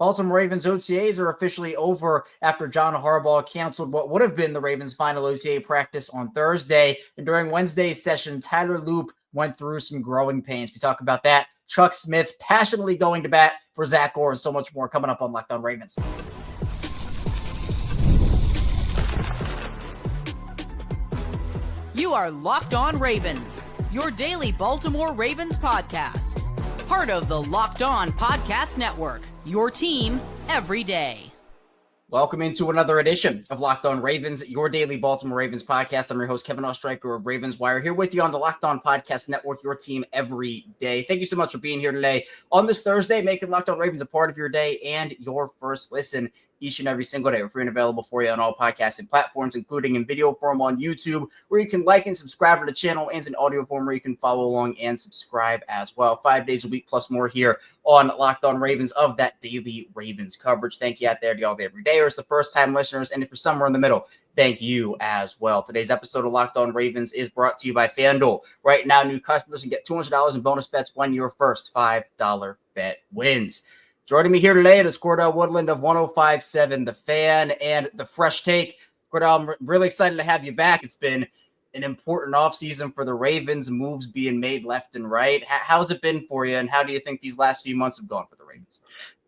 Baltimore Ravens OTAs are officially over after John Harbaugh canceled what would have been the Ravens' final OTA practice on Thursday. And during Wednesday's session, Tyler Loop went through some growing pains. We talk about that. Chuck Smith passionately going to bat for Zach Orr and so much more coming up on Locked On Ravens. You are Locked On Ravens, your daily Baltimore Ravens podcast. Part of the Locked On Podcast Network, your team every day. Welcome into another edition of Locked On Ravens, your daily Baltimore Ravens podcast. I'm your host, Kevin Oestreicher of Ravens Wire, here with you on the Locked On Podcast Network, your team every day. Thank you so much for being here today on this Thursday, making Locked On Ravens a part of your day and your first listen each and every single day. We're free and available for you on all podcasting platforms, including in video form on YouTube, where you can like and subscribe to the channel, and in audio form where you can follow along and subscribe as well. 5 days a week plus more here on Locked On Ravens of that daily Ravens coverage. Thank you out there to all the everydayers, the first-time listeners, and if you're somewhere in the middle, thank you as well. Today's episode of Locked On Ravens is brought to you by FanDuel. Right now, new customers can get $200 in bonus bets when your first $5 bet wins. Joining me here today is Cordell Woodland of 105.7 The Fan and The Fresh Take. Cordell, I'm really excited to have you back. It's been an important offseason for the Ravens, moves being made left and right. How's it been for you, and how do you think these last few months have gone for the Ravens?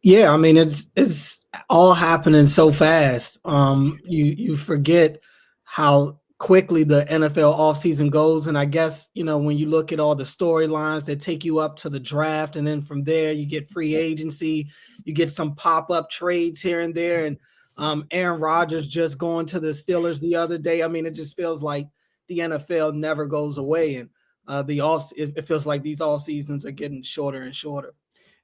Yeah, I mean, it's all happening so fast. You forget how quickly the NFL offseason goes. And I guess, when you look at all the storylines that take you up to the draft, and then from there you get free agency, you get some pop-up trades here and there. And Aaron Rodgers just going to the Steelers the other day. I mean, it just feels like the NFL never goes away. And it feels like these off seasons are getting shorter and shorter.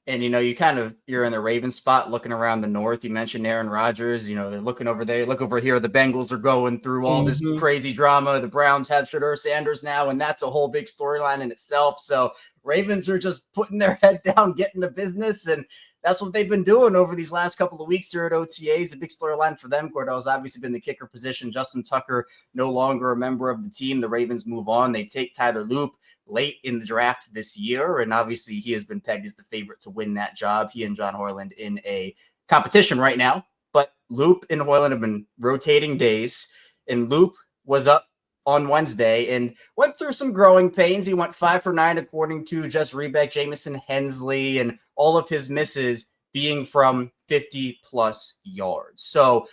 And, you're in the Ravens spot looking around the north. You mentioned Aaron Rodgers. They're looking over there. Look over here. The Bengals are going through all this crazy drama. The Browns have Shedeur Sanders now, and that's a whole big storyline in itself. So Ravens are just putting their head down, getting to business, and that's what they've been doing over these last couple of weeks here at OTAs. A big storyline for them. Cordell's obviously been the kicker position. Justin Tucker no longer a member of the team. The Ravens move on. They take Tyler Loop late in the draft this year, and obviously he has been pegged as the favorite to win that job. He and John Hoyland in a competition right now, but Loop and Hoyland have been rotating days, and Loop was up on Wednesday and went through some growing pains. He went 5 for 9 according to Jess Rebeck, Jamison Hensley, and all of his misses being from 50-plus yards. So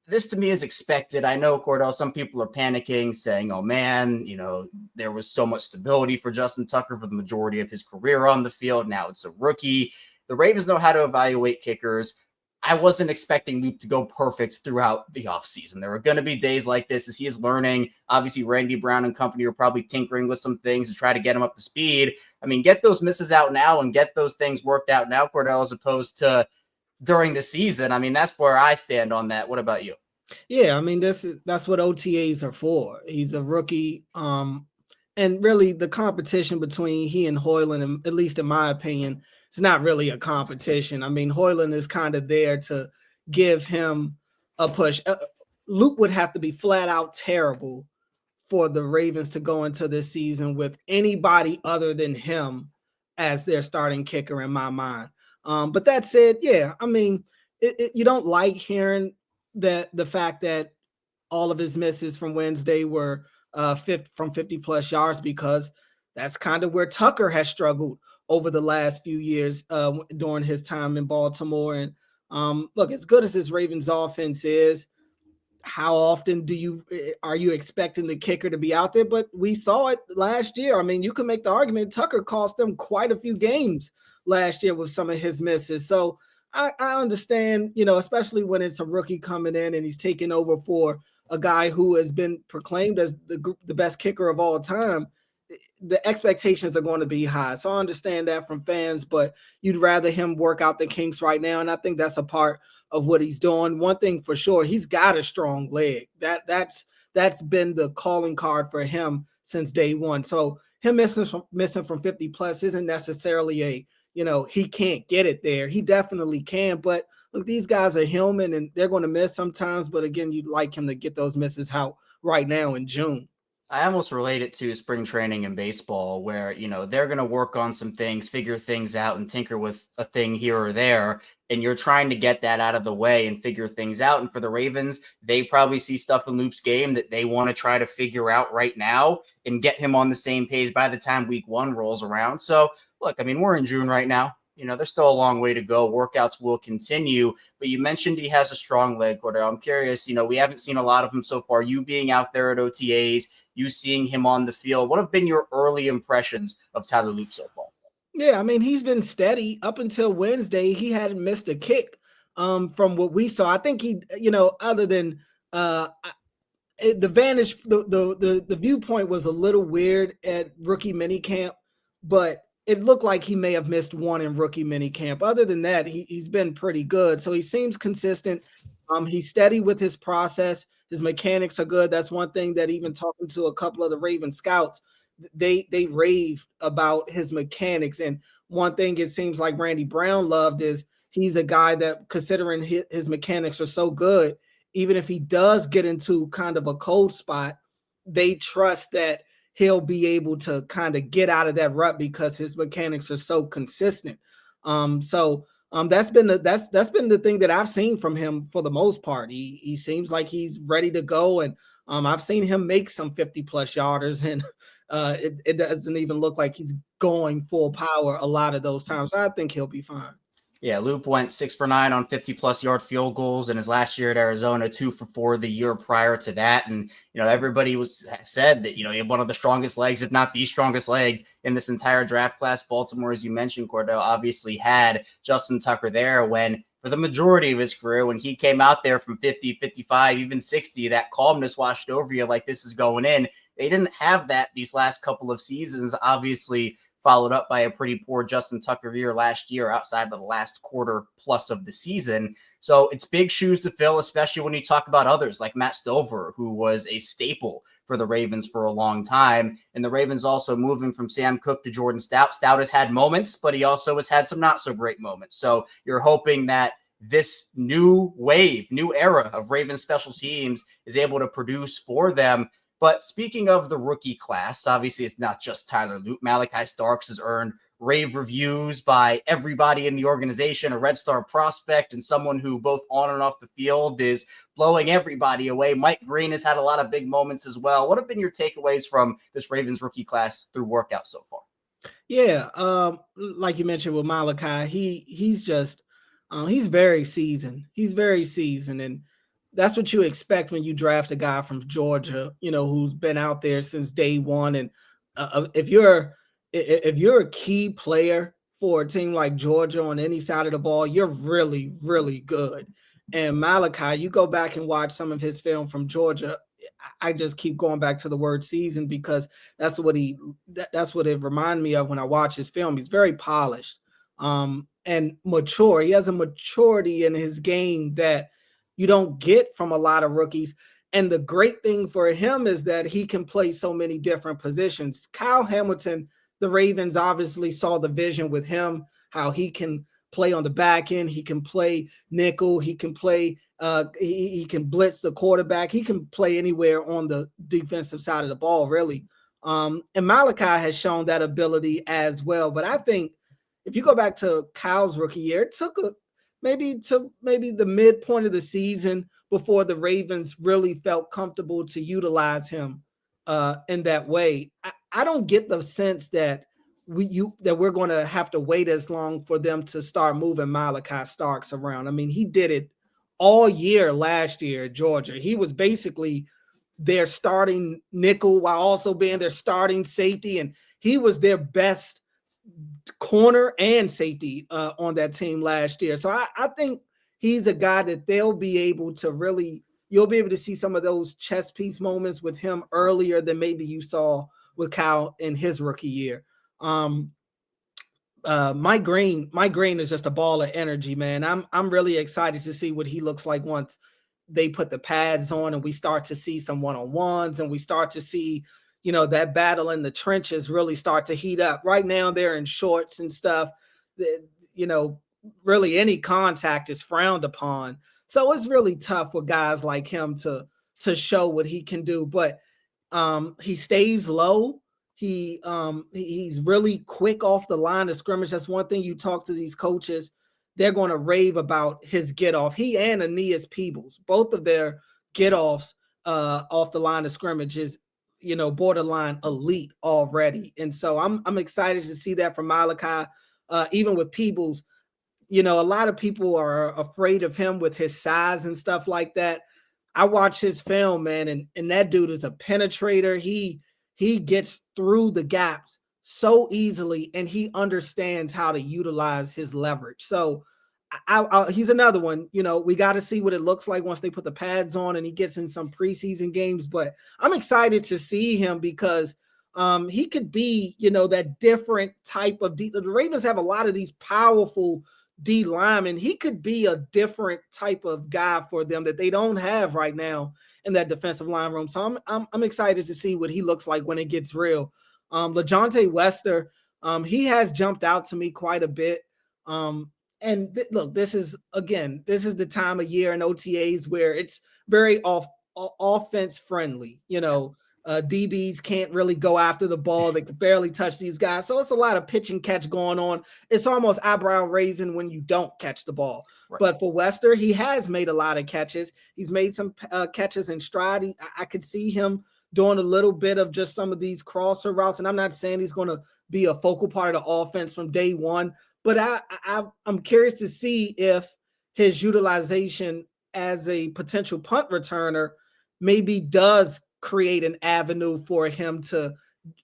this to me is expected. I know, Cordell, some people are panicking, saying, oh, man, there was so much stability for Justin Tucker for the majority of his career on the field. Now it's a rookie. The Ravens know how to evaluate kickers. I wasn't expecting Loop to go perfect throughout the offseason. There are going to be days like this as he is learning. Obviously, Randy Brown and company are probably tinkering with some things to try to get him up to speed. I mean, get those misses out now and get those things worked out now, Cordell, as opposed to during the season. I mean, that's where I stand on that. What about you? Yeah, I mean, that's what OTAs are for. He's a rookie. And really the competition between he and Hoyland, at least in my opinion, it's not really a competition. I mean, Hoyland is kind of there to give him a push. Luke would have to be flat out terrible for the Ravens to go into this season with anybody other than him as their starting kicker in my mind. But that said, yeah, I mean, you don't like hearing that the fact that all of his misses from Wednesday were from 50-plus yards, because that's kind of where Tucker has struggled over the last few years during his time in Baltimore. And look, as good as this Ravens offense is, how often are you expecting the kicker to be out there? But we saw it last year. I mean, you can make the argument Tucker cost them quite a few games last year with some of his misses. So I understand, especially when it's a rookie coming in and he's taking over for a guy who has been proclaimed as the best kicker of all time. The expectations are going to be high. So I understand that from fans, but you'd rather him work out the kinks right now. And I think that's a part of what he's doing. One thing for sure, he's got a strong leg. That's been the calling card for him since day one. So him missing from 50 plus isn't necessarily he can't get it there. He definitely can, but look, these guys are human and they're going to miss sometimes. But again, you'd like him to get those misses out right now in June. I almost relate it to spring training in baseball where, they're going to work on some things, figure things out and tinker with a thing here or there. And you're trying to get that out of the way and figure things out. And for the Ravens, they probably see stuff in Loop's game that they want to try to figure out right now and get him on the same page by the time week 1 rolls around. So look, we're in June right now. There's still a long way to go. Workouts will continue, but you mentioned he has a strong leg, Cordell. I'm curious, we haven't seen a lot of him so far. You being out there at OTAs, you seeing him on the field, what have been your early impressions of Tyler Loop so far? Yeah, he's been steady up until Wednesday. He hadn't missed a kick from what we saw. I think he, other than the viewpoint was a little weird at rookie minicamp, but it looked like he may have missed one in rookie minicamp. Other than that, he's been pretty good. So he seems consistent. He's steady with his process. His mechanics are good. That's one thing that even talking to a couple of the Raven scouts, they raved about his mechanics. And one thing it seems like Randy Brown loved is he's a guy that, considering his mechanics are so good, even if he does get into kind of a cold spot, they trust that he'll be able to kind of get out of that rut because his mechanics are so consistent. That's been the thing that I've seen from him for the most part. He seems like he's ready to go, and I've seen him make some 50+ yarders, and it doesn't even look like he's going full power a lot of those times. So I think he'll be fine. Yeah, Loop went 6 for 9 on 50+ yard field goals in his last year at Arizona, 2 for 4 the year prior to that. And, everybody said that, he had one of the strongest legs, if not the strongest leg in this entire draft class. Baltimore, as you mentioned, Cordell, obviously had Justin Tucker there when, for the majority of his career, when he came out there from 50, 55, even 60, that calmness washed over you like this is going in. They didn't have that these last couple of seasons, obviously followed up by a pretty poor Justin Tucker year last year outside of the last quarter plus of the season. So it's big shoes to fill, especially when you talk about others like Matt Stover, who was a staple for the Ravens for a long time. And the Ravens also moving from Sam Cook to Jordan Stout. Stout has had moments, but he also has had some not so great moments. So you're hoping that this new wave, new era of Ravens special teams is able to produce for them. But speaking of the rookie class, obviously it's not just Tyler Loop. Malaki Starks has earned rave reviews by everybody in the organization, a Red Star prospect and someone who both on and off the field is blowing everybody away. Mike Green has had a lot of big moments as well. What have been your takeaways from this Ravens rookie class through workouts so far? Yeah, like you mentioned with Malaki, he's very seasoned. He's very seasoned, and that's what you expect when you draft a guy from Georgia, who's been out there since day one. And if you're a key player for a team like Georgia on any side of the ball, you're really, really good. And Malaki, you go back and watch some of his film from Georgia. I just keep going back to the word season because that's what it reminded me of when I watch his film. He's very polished and mature. He has a maturity in his game that you don't get from a lot of rookies. And the great thing for him is that he can play so many different positions. Kyle Hamilton, the Ravens obviously saw the vision with him, how he can play on the back end. He can play nickel. He can play, he can blitz the quarterback. He can play anywhere on the defensive side of the ball, really. And Malaki has shown that ability as well. But I think if you go back to Kyle's rookie year, it took maybe the midpoint of the season before the Ravens really felt comfortable to utilize him in that way. I don't get the sense that we're going to have to wait as long for them to start moving Malaki Starks around. He did it all year last year at Georgia. He was basically their starting nickel while also being their starting safety, and he was their best corner and safety on that team last year. So I think he's a guy that you'll be able to see some of those chess piece moments with him earlier than maybe you saw with Kyle in his rookie year. Mike Green is just a ball of energy, man. I'm really excited to see what he looks like once they put the pads on and we start to see some one-on-ones and we start to see that battle in the trenches really start to heat up. Right now they're in shorts and stuff. Really any contact is frowned upon. So it's really tough for guys like him to show what he can do. But He stays low. He's really quick off the line of scrimmage. That's one thing you talk to these coaches, they're going to rave about his get off. He and Aeneas Peebles, both of their get offs off the line of scrimmage is, borderline elite already. And so I'm excited to see that from Malaki. Even with Peebles, a lot of people are afraid of him with his size and stuff like that. I watch his film, man, and that dude is a penetrator. He gets through the gaps so easily, and he understands how to utilize his leverage. So he's another one. We got to see what it looks like once they put the pads on and he gets in some preseason games. But I'm excited to see him because he could be, that different type of D. The Ravens have a lot of these powerful D linemen. He could be a different type of guy for them that they don't have right now in that defensive line room. So I'm excited to see what he looks like when it gets real. LaJohntay Wester, he has jumped out to me quite a bit. Look, this is the time of year in OTAs where it's very offense friendly. DBs can't really go after the ball. They can barely touch these guys. So it's a lot of pitch and catch going on. It's almost eyebrow raising when you don't catch the ball. Right. But for Wester, he has made a lot of catches. He's made some catches in stride. I could see him doing a little bit of just some of these crosser routes. And I'm not saying he's going to be a focal part of the offense from day one, but I'm curious to see if his utilization as a potential punt returner maybe does create an avenue for him to,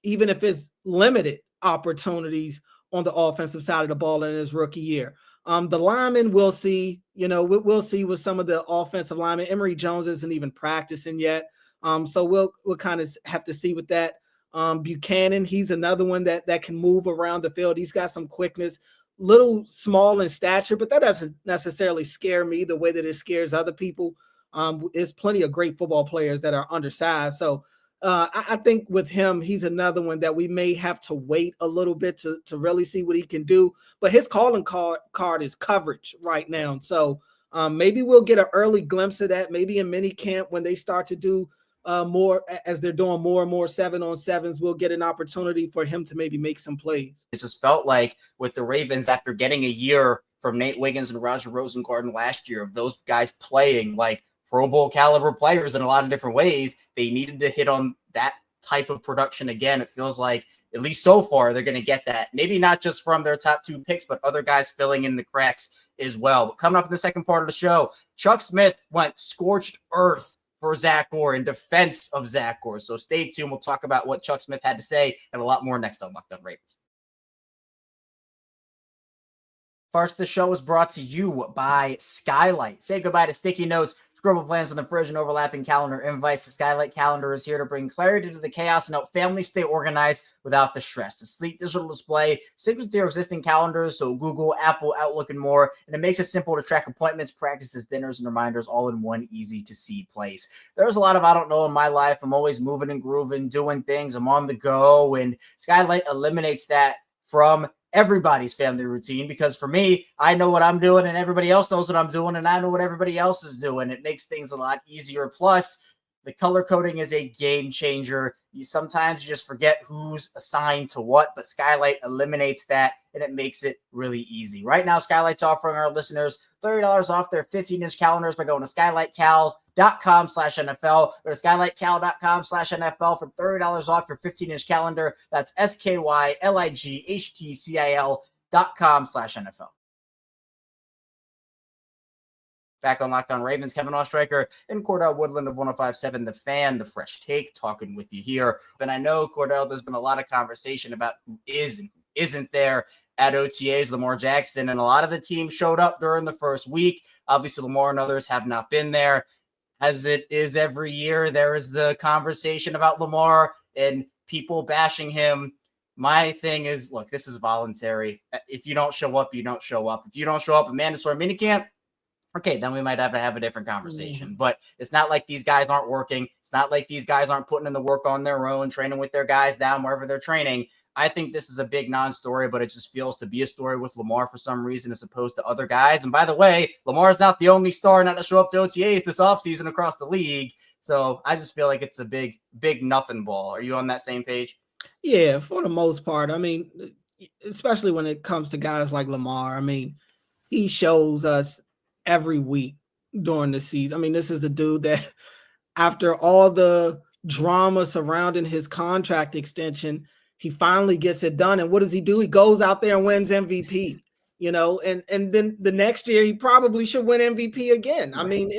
even if it's limited opportunities on the offensive side of the ball in his rookie year. The linemen, we'll see, we'll see with some of the offensive linemen. Emory Jones isn't even practicing yet. So we'll kind of have to see with that. Buchanan, he's another one that can move around the field. He's got some quickness, little small in stature, but that doesn't necessarily scare me the way that it scares other people. There's plenty of great football players that are undersized. So I think with him, he's another one that we may have to wait a little bit to really see what he can do. But his calling card is coverage right now. So maybe we'll get an early glimpse of that, maybe in mini camp when they start to do more, as they're doing more and more 7-on-7s, we'll get an opportunity for him to maybe make some plays. It just felt like with the Ravens, after getting a year from Nate Wiggins and Roger Rosengarten last year of those guys playing like Pro Bowl caliber players in a lot of different ways, they needed to hit on that type of production again. It feels like, at least so far, they're going to get that. Maybe not just from their top two picks, but other guys filling in the cracks as well. But coming up in the second part of the show, Chuck Smith went scorched earth for Zach Orr in defense of Zach Orr. So stay tuned. We'll talk about what Chuck Smith had to say and a lot more next on Locked On Ravens. First, the show is brought to you by Skylight. Say goodbye to sticky notes, scribble plans on the fridge, and overlapping calendar invites. The Skylight Calendar is here to bring clarity to the chaos and help families stay organized without the stress. A sleek digital display syncs with your existing calendars, so Google, Apple, Outlook, and more, and it makes it simple to track appointments, practices, dinners, and reminders all in one easy-to-see place. There's a lot of I don't know in my life. I'm always moving and grooving, doing things. I'm on the go, and Skylight eliminates that from everybody's family routine, because for me, I know what I'm doing and everybody else knows what I'm doing and I know what everybody else is doing. It makes things a lot easier. Plus, the color coding is a game changer. Sometimes you just forget who's assigned to what, but Skylight eliminates that and it makes it really easy. Right now, Skylight's offering our listeners $30 off their 15-inch calendars by going to skylightcal.com/NFL. Go to skylightcal.com/NFL for $30 off your 15-inch calendar. That's skylighthtcl.com/NFL. Back on Locked On Ravens, Kevin Oestreicher and Cordell Woodland of 105.7 The Fan, The Fresh Take, talking with you here. And I know, Cordell, there's been a lot of conversation about who is and who isn't there at OTAs. Lamar Jackson and a lot of the team showed up during the first week. Obviously, Lamar and others have not been there. As it is every year, there is the conversation about Lamar and people bashing him. My thing is, look, this is voluntary. If you don't show up, you don't show up. If you don't show up at mandatory minicamp, okay, then we might have to have a different conversation. But it's not like these guys aren't working. It's not like these guys aren't putting in the work on their own, training with their guys down wherever they're training. I think this is a big non-story, but it just feels to be a story with Lamar for some reason as opposed to other guys. And by the way, Lamar's not the only star not to show up to OTAs this offseason across the league. So I just feel like it's a big nothing ball. Are you on that same page? Yeah, for the most part. I mean, especially when it comes to guys like Lamar. I mean, he shows us every week during the season. I mean, this is a dude that after all the drama surrounding his contract extension, he finally gets it done. And what does he do? He goes out there and wins MVP, and then the next year he probably should win MVP again. Right. I mean,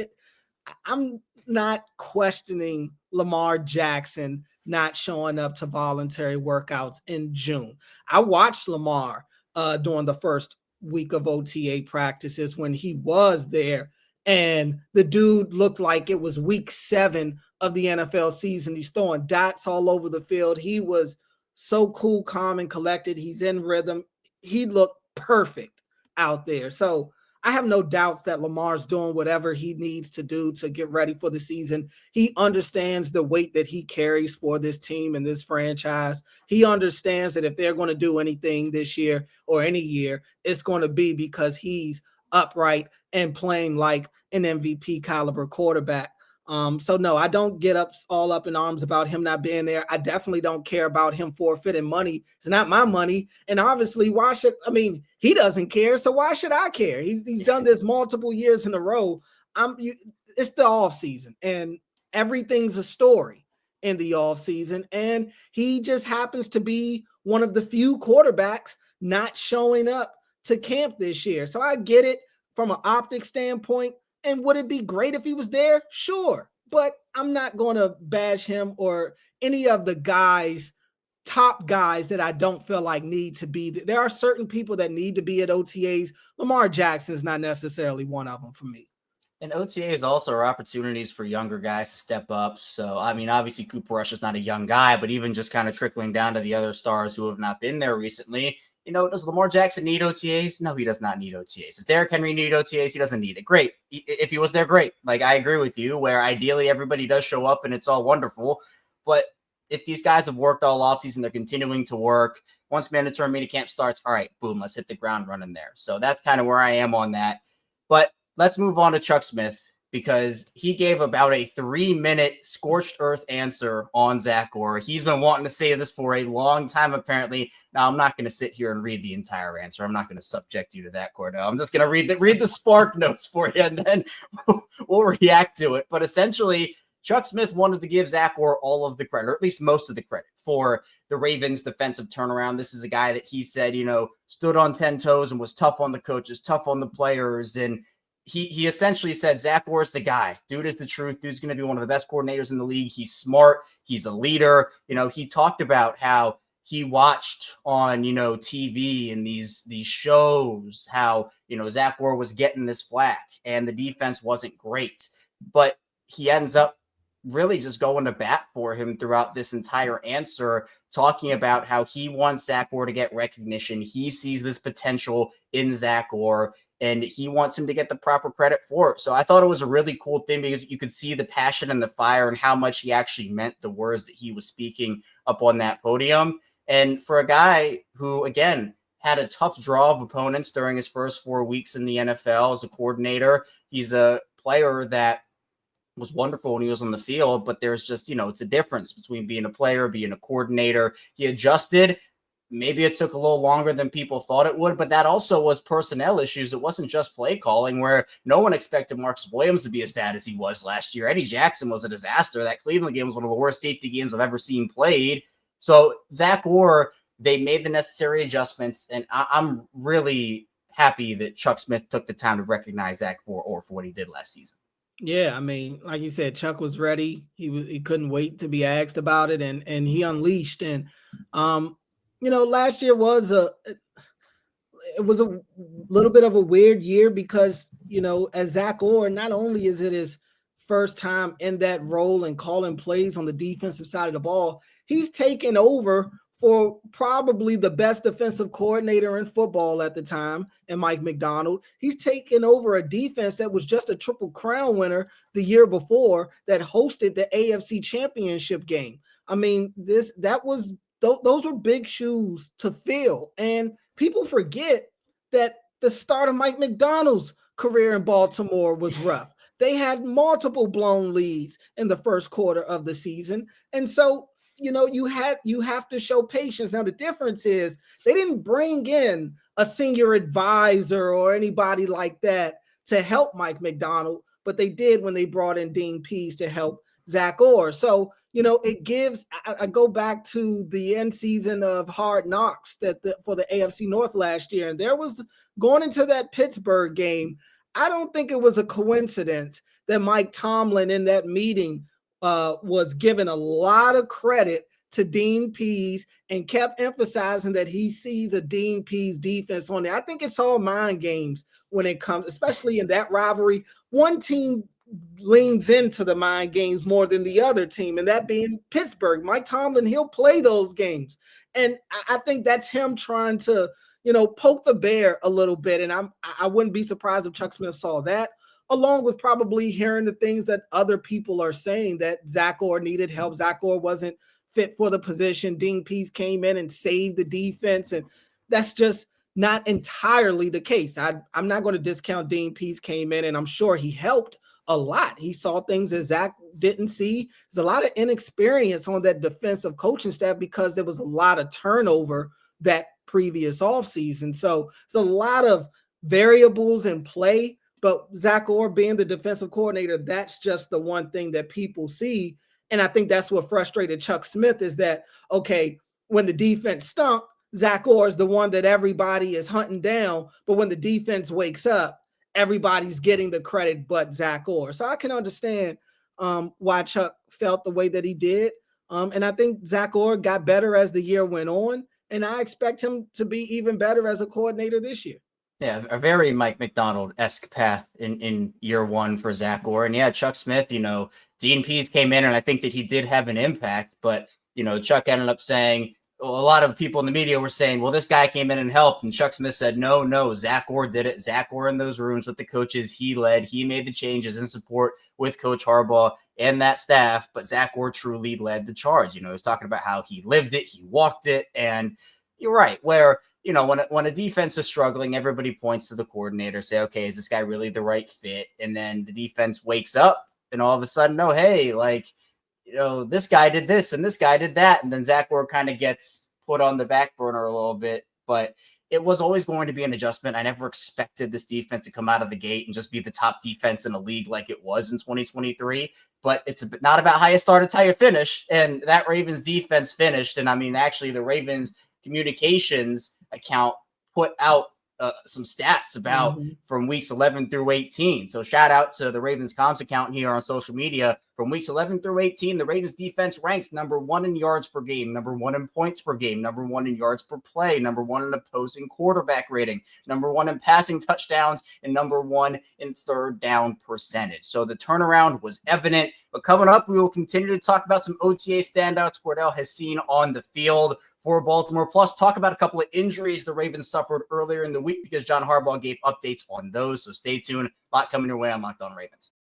I'm not questioning Lamar Jackson not showing up to voluntary workouts in June. I watched Lamar during the first week of OTA practices when he was there, and the dude looked like it was week 7 of the NFL season. He's throwing dots all over the field. He was so cool, calm, and collected. He's in rhythm. He looked perfect out there. So I have no doubts that Lamar's doing whatever he needs to do to get ready for the season. He understands the weight that he carries for this team and this franchise. He understands that if they're going to do anything this year or any year, it's going to be because he's upright and playing like an MVP caliber quarterback. So no, I don't get all up in arms about him not being there. I definitely don't care about him forfeiting money. It's not my money. And obviously, he doesn't care. So why should I care? He's done this multiple years in a row. It's the off season and everything's a story in the off season. And he just happens to be one of the few quarterbacks not showing up to camp this year. So I get it from an optic standpoint. And would it be great if he was there? Sure. But I'm not going to bash him or any of the top guys that I don't feel like need to be. There are certain people that need to be at OTAs. Lamar Jackson is not necessarily one of them for me. And OTAs also are opportunities for younger guys to step up. So, I mean, obviously Cooper Rush is not a young guy, but even just kind of trickling down to the other stars who have not been there recently. Does Lamar Jackson need OTAs? No, he does not need OTAs. Does Derrick Henry need OTAs? He doesn't need it. Great. If he was there, great. Like, I agree with you, where ideally everybody does show up and it's all wonderful. But if these guys have worked all offseason, they're continuing to work. Once mandatory minicamp starts, all right, boom, let's hit the ground running there. So that's kind of where I am on that. But let's move on to Chuck Smith, because he gave about a 3-minute scorched earth answer on Zach Orr. He's been wanting to say this for a long time, apparently. Now, I'm not going to sit here and read the entire answer. I'm not going to subject you to that, Cordell. I'm just going to read the spark notes for you, and then we'll react to it. But essentially, Chuck Smith wanted to give Zach Orr all of the credit, or at least most of the credit, for the Ravens' defensive turnaround. This is a guy that he said, stood on 10 toes and was tough on the coaches, tough on the players, and he essentially said, Zach Orr is the guy. Dude is the truth. Dude's going to be one of the best coordinators in the league. He's smart. He's a leader. He talked about how he watched on, TV and these shows, how, Zach Orr was getting this flack and the defense wasn't great. But he ends up really just going to bat for him throughout this entire answer, talking about how he wants Zach Orr to get recognition. He sees this potential in Zach Orr, and he wants him to get the proper credit for it. So I thought it was a really cool thing, because you could see the passion and the fire and how much he actually meant the words that he was speaking up on that podium. And for a guy who, again, had a tough draw of opponents during his first 4 weeks in the NFL as a coordinator, he's a player that was wonderful when he was on the field, but there's just, it's a difference between being a player, being a coordinator. He adjusted. Maybe it took a little longer than people thought it would, but that also was personnel issues. It wasn't just play calling, where no one expected Marcus Williams to be as bad as he was last year. Eddie Jackson was a disaster. That Cleveland game was one of the worst safety games I've ever seen played. So Zach Orr, they made the necessary adjustments, and I'm really happy that Chuck Smith took the time to recognize Zach Orr for what he did last season. Yeah, I mean, like you said, Chuck was ready. He couldn't wait to be asked about it, and he unleashed. And last year was a little bit of a weird year because, as Zach Orr, not only is it his first time in that role and calling plays on the defensive side of the ball, he's taken over for probably the best defensive coordinator in football at the time, and Mike Macdonald. He's taken over a defense that was just a Triple Crown winner the year before, that hosted the AFC Championship game. I mean, those were big shoes to fill. And people forget that the start of Mike Macdonald's career in Baltimore was rough. they had multiple blown leads in the first quarter of the season. And so, you have to show patience. Now, the difference is they didn't bring in a senior advisor or anybody like that to help Mike Macdonald, but they did when they brought in Dean Pease to help Zach Orr. So, it gives, I go back to the end season of Hard Knocks for the AFC North last year. And there was, going into that Pittsburgh game, I don't think it was a coincidence that Mike Tomlin in that meeting was given a lot of credit to Dean Pease and kept emphasizing that he sees a Dean Pease defense on there. I think it's all mind games when it comes, especially in that rivalry. One team leans into the mind games more than the other team, and that being Pittsburgh. Mike Tomlin, he'll play those games. And I think that's him trying to, poke the bear a little bit. And I wouldn't be surprised if Chuck Smith saw that, along with probably hearing the things that other people are saying, that Zach Orr needed help. Zach Orr wasn't fit for the position. Dean Pease came in and saved the defense. And that's just not entirely the case. I'm not going to discount Dean Pease came in, and I'm sure he helped a lot. He saw things that Zach didn't see. There's a lot of inexperience on that defensive coaching staff because there was a lot of turnover that previous offseason. So it's a lot of variables in play, but Zach Orr being the defensive coordinator, that's just the one thing that people see. And I think that's what frustrated Chuck Smith is that, okay, when the defense stunk, Zach Orr is the one that everybody is hunting down. But when the defense wakes up, everybody's getting the credit but Zach Orr. So I can understand why Chuck felt the way that he did. And I think Zach Orr got better as the year went on. And I expect him to be even better as a coordinator this year. Yeah, a very Mike Macdonald-esque path in year one for Zach Orr. And yeah, Chuck Smith, Dean Pease came in, and I think that he did have an impact. But, Chuck ended up saying, a lot of people in the media were saying, well, this guy came in and helped. And Chuck Smith said, no, Zach Orr did it. Zach Orr in those rooms with the coaches, he led. He made the changes in support with Coach Harbaugh and that staff. But Zach Orr truly led the charge. He was talking about how he lived it, he walked it. And you're right, where when a defense is struggling, everybody points to the coordinator, say, okay, is this guy really the right fit? And then the defense wakes up and all of a sudden, oh, hey, this guy did this and this guy did that. And then Zach Orr kind of gets put on the back burner a little bit. But it was always going to be an adjustment. I never expected this defense to come out of the gate and just be the top defense in the league like it was in 2023. But it's not about how you start, it's how you finish. And that Ravens defense finished. And actually the Ravens communications account put out some stats about from weeks 11 through 18. So shout out to the Ravens comms account here on social media. From weeks 11 through 18, the Ravens defense ranks number 1 in yards per game, number 1 in points per game, number 1 in yards per play, number 1 in opposing quarterback rating, number 1 in passing touchdowns, and number 1 in third down percentage. So the turnaround was evident. But coming up, we will continue to talk about some OTA standouts Cordell has seen on the field for Baltimore, plus talk about a couple of injuries the Ravens suffered earlier in the week because John Harbaugh gave updates on those. So stay tuned. A lot coming your way on Locked On Ravens.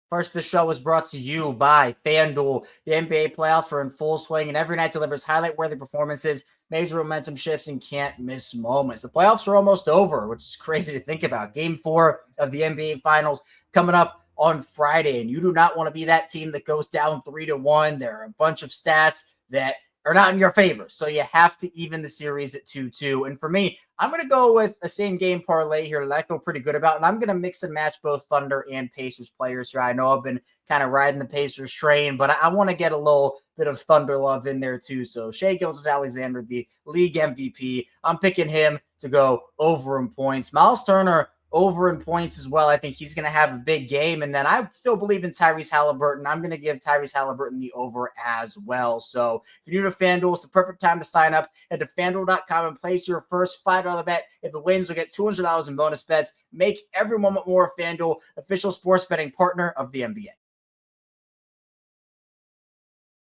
First, this show was brought to you by FanDuel. The NBA playoffs are in full swing, and every night delivers highlight-worthy performances, major momentum shifts, and can't-miss moments. The playoffs are almost over, which is crazy to think about. Game 4 of the NBA Finals coming up on Friday, and you do not want to be that team that goes down 3-1. There are a bunch of stats that are not in your favor, so you have to even the series at 2-2. And for me, I'm going to go with a same game parlay here that I feel pretty good about, and I'm going to mix and match both Thunder and Pacers players here. I know I've been kind of riding the Pacers train, but I want to get a little bit of Thunder love in there too. So Shai Gilgeous-Alexander, the league MVP, I'm picking him to go over in points. Miles Turner over in points as well. I think he's going to have a big game. And then I still believe in Tyrese Halliburton. I'm going to give Tyrese Halliburton the over as well. So if you're new to FanDuel, it's the perfect time to sign up. Head to FanDuel.com and place your first $5 bet. If it wins, you'll get $200 in bonus bets. Make every moment more. FanDuel, official sports betting partner of the NBA.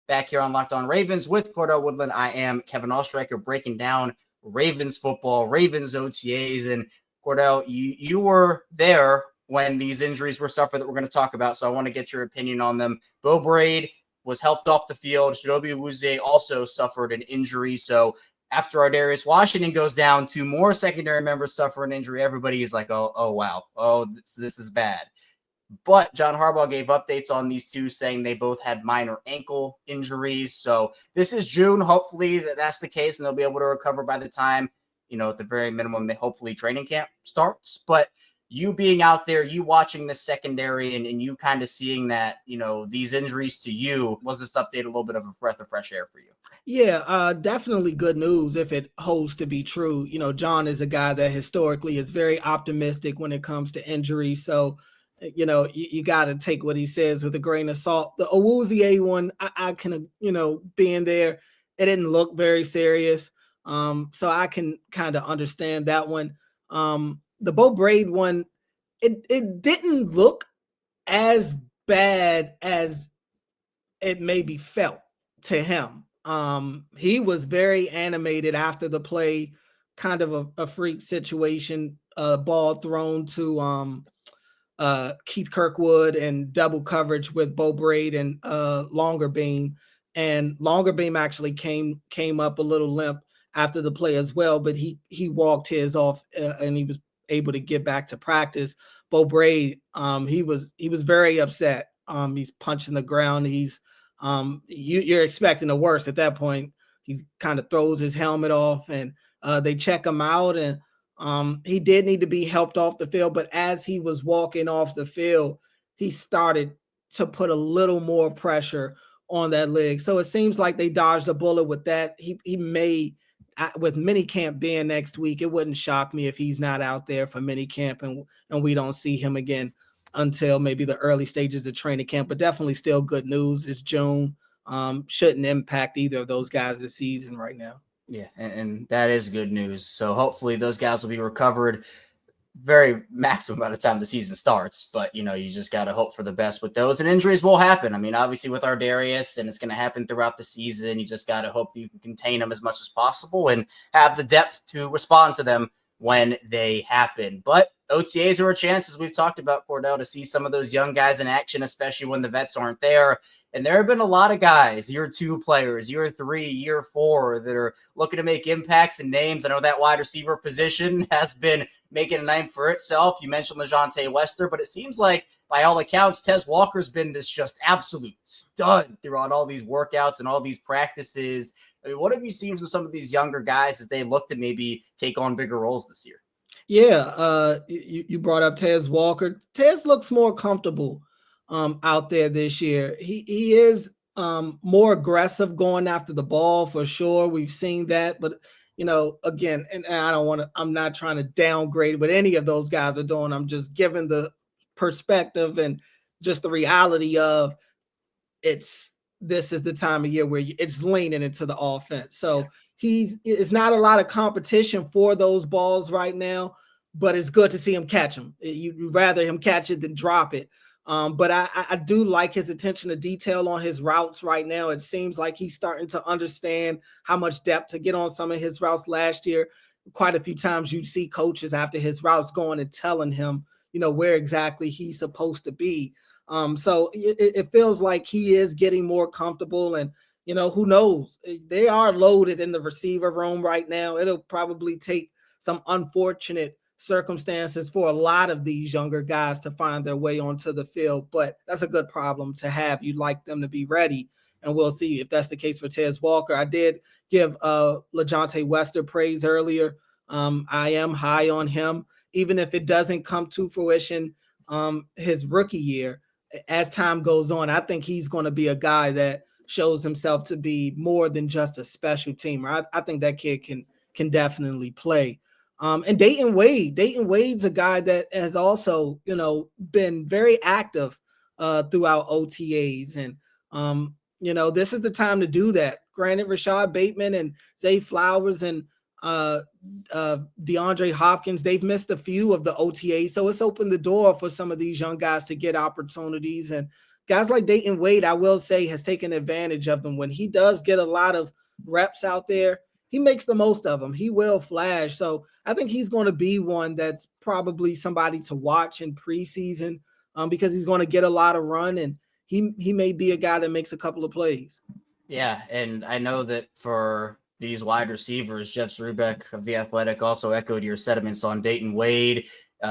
Back here on Locked On Ravens with Cordell Woodland. I am Kevin Oestreicher breaking down Ravens football, Ravens OTAs, and Cordell, you were there when these injuries were suffered that we're going to talk about, so I want to get your opinion on them. Beau Braid was helped off the field. Chidobe Awuzie also suffered an injury. So after Ardarius Washington goes down, 2 more secondary members suffer an injury. Everybody is like, oh wow. Oh, this is bad. But John Harbaugh gave updates on these two, saying they both had minor ankle injuries. So this is June. Hopefully that's the case, and they'll be able to recover by the time, at the very minimum, hopefully training camp starts. But you being out there, you watching the secondary, and you kind of seeing that, these injuries to you, was this update a little bit of a breath of fresh air for you? Yeah, definitely good news if it holds to be true. John is a guy that historically is very optimistic when it comes to injuries. So, you got to take what he says with a grain of salt. The Awuzie one, I can, being there, it didn't look very serious. So I can kind of understand that one. The Bo Braid one, it didn't look as bad as it maybe felt to him. He was very animated after the play, kind of a freak situation, ball thrown to Keith Kirkwood and double coverage with Bo Braid and Longer Beam. And Longer Beam actually came up a little limp after the play as well, but he walked his off and he was able to get back to practice. Bo Braid, he was very upset. He's punching the ground. He's you're expecting the worst at that point. He kind of throws his helmet off, and they check him out, and he did need to be helped off the field. But as he was walking off the field, he started to put a little more pressure on that leg. So it seems like they dodged a bullet with that. He may, with minicamp being next week, it wouldn't shock me if he's not out there for minicamp and we don't see him again until maybe the early stages of training camp. But definitely still good news. It's June. Shouldn't impact either of those guys this season right now. Yeah, and that is good news. So hopefully those guys will be recovered very maximum by the time the season starts. But, you just got to hope for the best with those. And injuries will happen. I mean, obviously with Ardarius, and it's going to happen throughout the season. You just got to hope that you can contain them as much as possible and have the depth to respond to them when they happen. But OTAs are a chance, as we've talked about, Cordell, to see some of those young guys in action, especially when the vets aren't there. And there have been a lot of guys, year 2 players, year 3, year 4, that are looking to make impacts and names. I know that wide receiver position has been making a name for itself. You mentioned LeJontay Wester, but it seems like, by all accounts, Tez Walker's been this just absolute stud throughout all these workouts and all these practices. I mean, what have you seen from some of these younger guys as they look to maybe take on bigger roles this year? Yeah, you brought up Tez Walker. Tez looks more comfortable out there this year. He is more aggressive going after the ball for sure. We've seen that, but again, and I'm not trying to downgrade what any of those guys are doing. I'm just giving the perspective and just the reality of this is the time of year where it's leaning into the offense. So it's not a lot of competition for those balls right now, but it's good to see him catch them. You'd rather him catch it than drop it. But I do like his attention to detail on his routes right now. It seems like he's starting to understand how much depth to get on some of his routes. Last year, quite a few times you'd see coaches after his routes going and telling him, where exactly he's supposed to be. So it feels like he is getting more comfortable, and, who knows? They are loaded in the receiver room right now. It'll probably take some unfortunate circumstances for a lot of these younger guys to find their way onto the field, but that's a good problem to have. You'd like them to be ready, and we'll see if that's the case for Tez Walker. I did give LeJontay Wester praise earlier. I am high on him, even if it doesn't come to fruition his rookie year. As time goes on, I think he's going to be a guy that shows himself to be more than just a special teamer. I think that kid can definitely play. And Dayton Wade's a guy that has also, been very active throughout OTAs. And, this is the time to do that. Granted, Rashod Bateman and Zay Flowers and DeAndre Hopkins, they've missed a few of the OTAs. So it's opened the door for some of these young guys to get opportunities. And guys like Dayton Wade, I will say, has taken advantage of them. When he does get a lot of reps out there, he makes the most of them. He will flash. So I think he's going to be one that's probably somebody to watch in preseason because he's going to get a lot of run, and he may be a guy that makes a couple of plays. Yeah, and I know that for these wide receivers. Jeff Zrebiec of The Athletic also echoed your sentiments on Dayton Wade.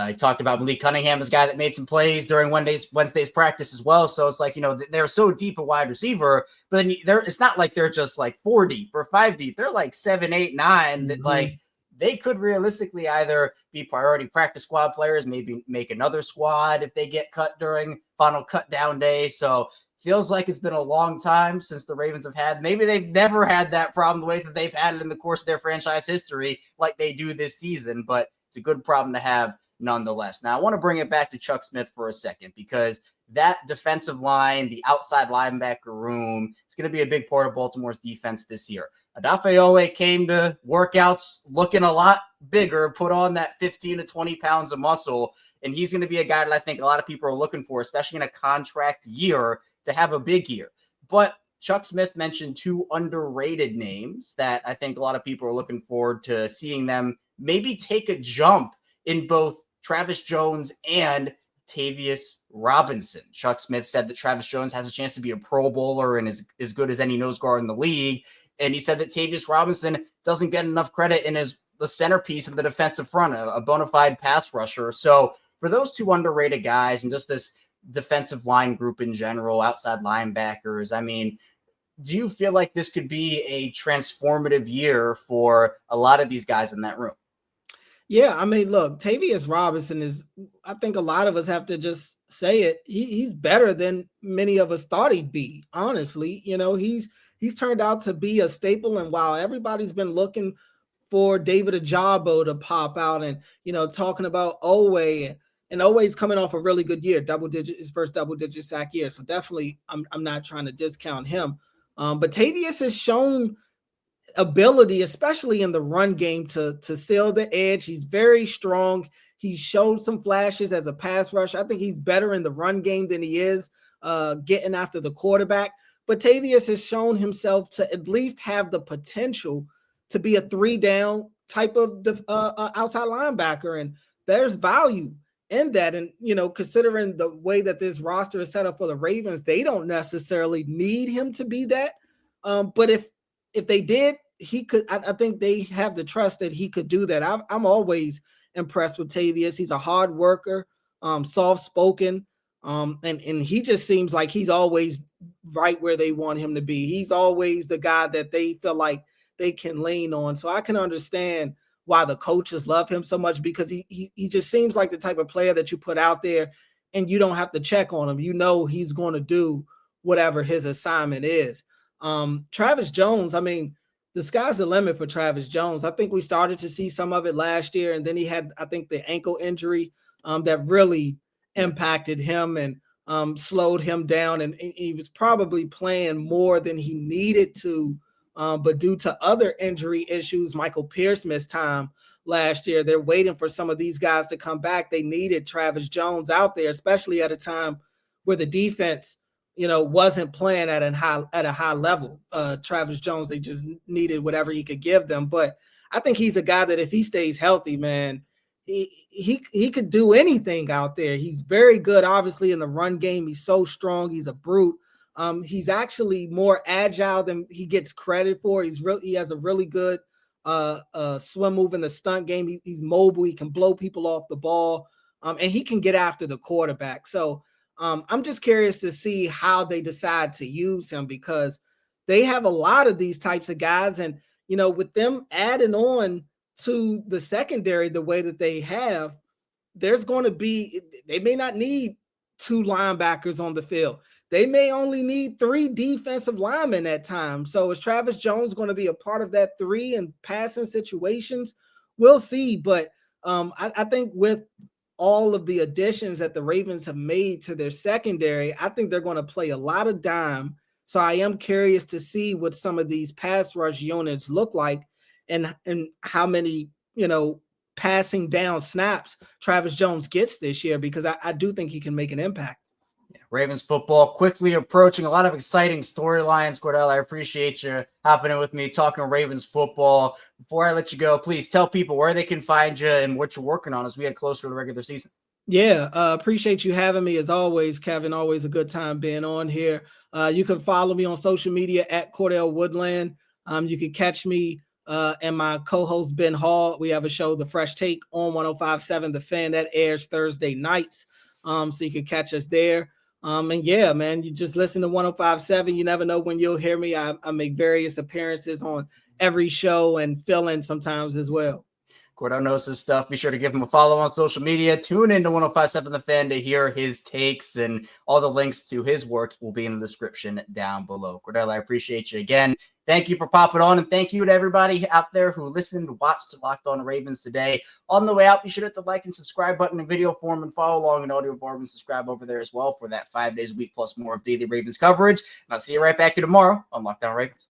He talked about Malik Cunningham as a guy that made some plays during Wednesday's practice as well. So it's like, they're so deep a wide receiver, but then it's not like they're just like 4 deep or 5 deep. They're like 7, 8, 9 that like they could realistically either be priority practice squad players, maybe make another squad if they get cut during final cut down day. So feels like it's been a long time since the Ravens have had, maybe they've never had that problem the way that they've had it in the course of their franchise history like they do this season, but it's a good problem to have nonetheless. Now, I want to bring it back to Chuck Smith for a second because that defensive line, the outside linebacker room, is going to be a big part of Baltimore's defense this year. Owe came to workouts looking a lot bigger, put on that 15 to 20 pounds of muscle, and he's going to be a guy that I think a lot of people are looking for, especially in a contract year, to have a big year. But Chuck Smith mentioned 2 underrated names that I think a lot of people are looking forward to seeing them maybe take a jump in both Travis Jones and Tavius Robinson. Chuck Smith said that Travis Jones has a chance to be a Pro Bowler and is as good as any nose guard in the league. And he said that Tavius Robinson doesn't get enough credit and is the centerpiece of the defensive front, a bona fide pass rusher. So for those 2 underrated guys and just this defensive line group in general, outside linebackers, I mean, do you feel like this could be a transformative year for a lot of these guys in that room? Yeah, I mean, look, Tavius Robinson is, I think a lot of us have to just say it. He's better than many of us thought he'd be, honestly. He's turned out to be a staple. And while everybody's been looking for David Ajabo to pop out and, talking about Owe, and Owe's coming off a really good year, his first double-digit sack year. So definitely I'm not trying to discount him. But Tavius has shown ability, especially in the run game, to seal the edge. He's very strong. He showed some flashes as a pass rusher. I think he's better in the run game than he is getting after the quarterback. But Tavius has shown himself to at least have the potential to be a 3-down type of outside linebacker. And there's value in that. And, considering the way that this roster is set up for the Ravens, they don't necessarily need him to be that. But if they did, he could. I think they have the trust that he could do that. I'm always impressed with Tavius. He's a hard worker, soft-spoken, and he just seems like he's always right where they want him to be. He's always the guy that they feel like they can lean on. So I can understand why the coaches love him so much, because he just seems like the type of player that you put out there and you don't have to check on him. He's going to do whatever his assignment is. Travis Jones, I mean, the sky's the limit for Travis Jones. I think we started to see some of it last year, and then he had, I think, the ankle injury that really impacted him and slowed him down, and he was probably playing more than he needed to, but due to other injury issues, Michael Pierce missed time last year. They're waiting for some of these guys to come back. They needed Travis Jones out there, especially at a time where the defense wasn't playing at a high level. Travis Jones, they just needed whatever he could give them. But I think he's a guy that if he stays healthy, man, he could do anything out there. He's very good, obviously, in the run game. He's so strong. He's a brute. He's actually more agile than he gets credit for. He has a really good swim move in the stunt game. He's mobile. He can blow people off the ball, and he can get after the quarterback. So I'm just curious to see how they decide to use him, because they have a lot of these types of guys. And, with them adding on to the secondary the way that they have, there's going to be, they may not need 2 linebackers on the field. They may only need 3 defensive linemen at times. So is Travis Jones going to be a part of that 3 in passing situations? We'll see. But I think with all of the additions that the Ravens have made to their secondary, I think they're going to play a lot of dime. So I am curious to see what some of these pass rush units look like and how many, passing down snaps Travis Jones gets this year, because I do think he can make an impact. Ravens football quickly approaching, a lot of exciting storylines. Cordell, I appreciate you hopping in with me, talking Ravens football. Before I let you go, please tell people where they can find you and what you're working on as we get closer to the regular season. Yeah, appreciate you having me as always, Kevin. Always a good time being on here. You can follow me on social media at Cordell Woodland. You can catch me and my co-host Ben Hall. We have a show, The Fresh Take, on 105.7 The Fan, that airs Thursday nights. So you can catch us there. And yeah, man, you just listen to 105.7. You never know when you'll hear me. I make various appearances on every show and fill in sometimes as well. Cordell knows his stuff. Be sure to give him a follow on social media. Tune in to 105.7 The Fan to hear his takes, and all the links to his work will be in the description down below. Cordell, I appreciate you again. Thank you for popping on, and thank you to everybody out there who listened, watched Locked On Ravens today. On the way out, be sure to hit the like and subscribe button in video form and follow along in audio form and subscribe over there as well for that 5 days a week plus more of daily Ravens coverage. And I'll see you right back here tomorrow on Locked On Ravens.